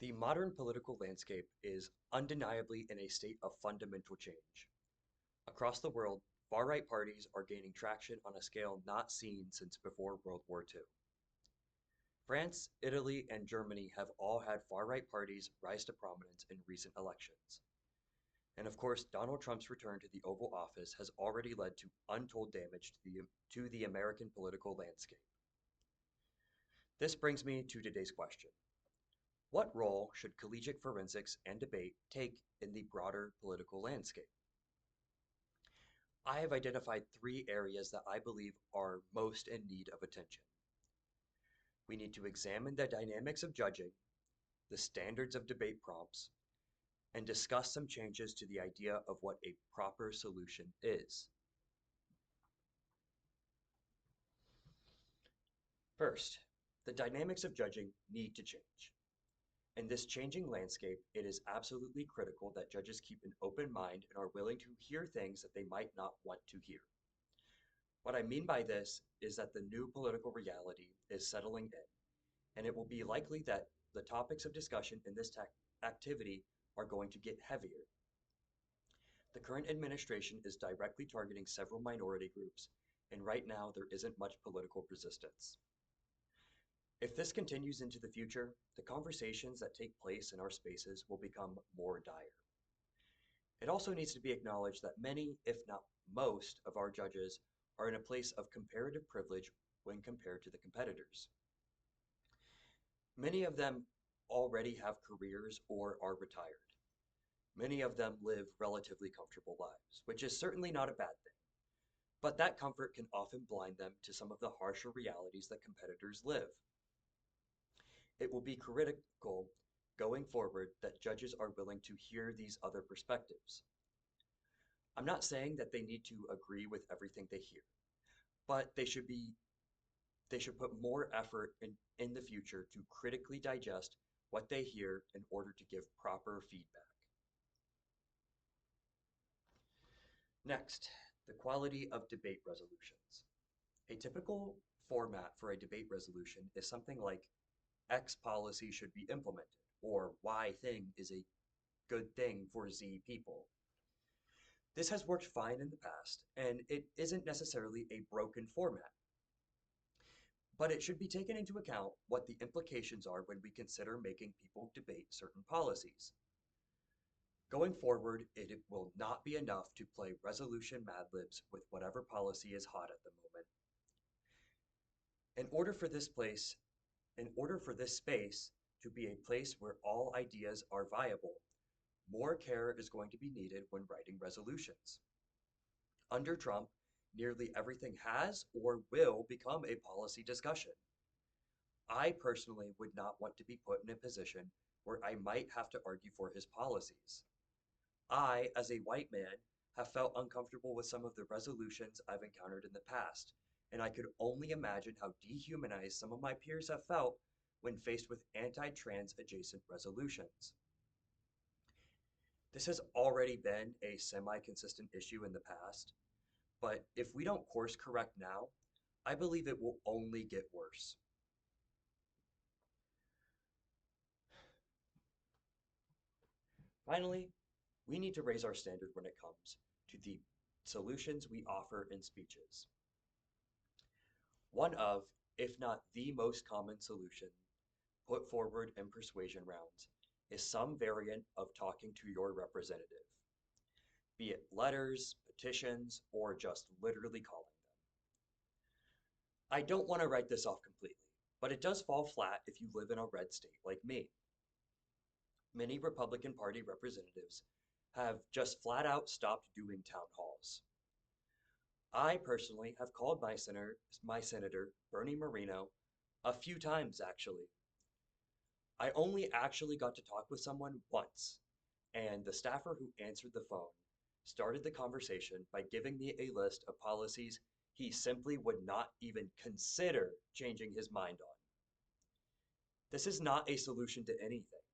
The modern political landscape is undeniably in a state of fundamental change. Across the world, far-right parties are gaining traction on a scale not seen since before World War II. France, Italy, and Germany have all had far-right parties rise to prominence in recent elections. And of course, Donald Trump's return to the Oval Office has already led to untold damage to the American political landscape. This brings me to today's question. What role should collegiate forensics and debate take in the broader political landscape? I have identified three areas that I believe are most in need of attention. We need to examine the dynamics of judging, the standards of debate prompts, and discuss some changes to the idea of what a proper solution is. First, the dynamics of judging need to change. In this changing landscape, it is absolutely critical that judges keep an open mind and are willing to hear things that they might not want to hear. What I mean by this is that the new political reality is settling in, and it will be likely that the topics of discussion in this activity are going to get heavier. The current administration is directly targeting several minority groups, and right now there isn't much political resistance. If this continues into the future, the conversations that take place in our spaces will become more dire. It also needs to be acknowledged that many, if not most, of our judges are in a place of comparative privilege when compared to the competitors. Many of them already have careers or are retired. Many of them live relatively comfortable lives, which is certainly not a bad thing. But that comfort can often blind them to some of the harsher realities that competitors live. It will be critical going forward that judges are willing to hear these other perspectives. I'm not saying that they need to agree with everything they hear, but they should put more effort in the future to critically digest what they hear in order to give proper feedback. Next, the quality of debate resolutions. A typical format for a debate resolution is something like X policy should be implemented, or Y thing is a good thing for Z people. This has worked fine in the past, and it isn't necessarily a broken format. But it should be taken into account what the implications are when we consider making people debate certain policies. Going forward, it will not be enough to play resolution Mad Libs with whatever policy is hot at the moment. In order for this space to be a place where all ideas are viable, more care is going to be needed when writing resolutions. Under Trump, nearly everything has or will become a policy discussion. I personally would not want to be put in a position where I might have to argue for his policies. I, as a white man, have felt uncomfortable with some of the resolutions I've encountered in the past, and I could only imagine how dehumanized some of my peers have felt when faced with anti-trans adjacent resolutions. This has already been a semi-consistent issue in the past, but if we don't course correct now, I believe it will only get worse. Finally, we need to raise our standard when it comes to the solutions we offer in speeches. One of, if not the most common solution put forward in persuasion rounds is some variant of talking to your representative, be it letters, petitions, or just literally calling them. I don't want to write this off completely, but it does fall flat if you live in a red state like me. Many Republican Party representatives have just flat out stopped doing town halls. I personally have called my senator, Bernie Moreno, a few times actually. I only actually got to talk with someone once, and the staffer who answered the phone started the conversation by giving me a list of policies he simply would not even consider changing his mind on. This is not a solution to anything.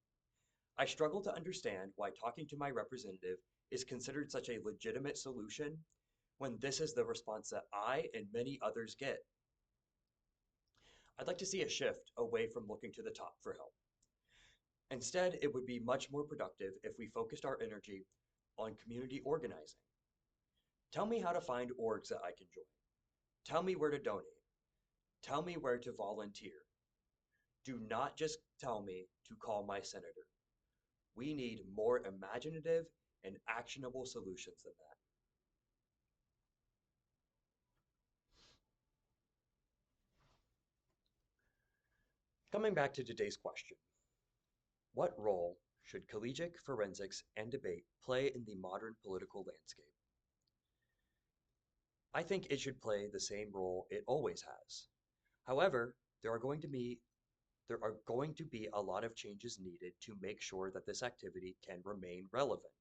I struggle to understand why talking to my representative is considered such a legitimate solution when this is the response that I and many others get. I'd like to see a shift away from looking to the top for help. Instead, it would be much more productive if we focused our energy on community organizing. Tell me how to find orgs that I can join. Tell me where to donate. Tell me where to volunteer. Do not just tell me to call my senator. We need more imaginative and actionable solutions than that. Coming back to today's question, what role should collegiate forensics and debate play in the modern political landscape? I think it should play the same role it always has. However, there are going to be a lot of changes needed to make sure that this activity can remain relevant.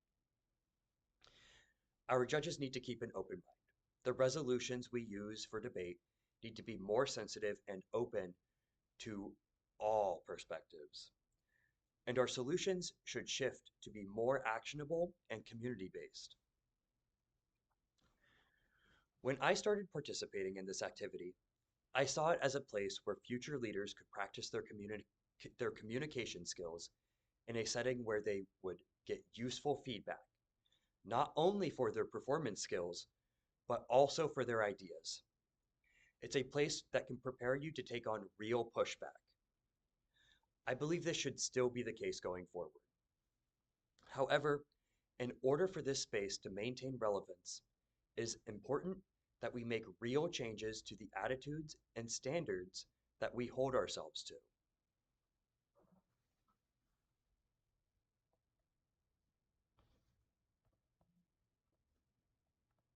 Our judges need to keep an open mind. The resolutions we use for debate need to be more sensitive and open to all perspectives. And our solutions should shift to be more actionable and community-based. When I started participating in this activity, I saw it as a place where future leaders could practice their communication skills in a setting where they would get useful feedback, not only for their performance skills, but also for their ideas. It's a place that can prepare you to take on real pushback. I believe this should still be the case going forward. However, in order for this space to maintain relevance, it is important that we make real changes to the attitudes and standards that we hold ourselves to.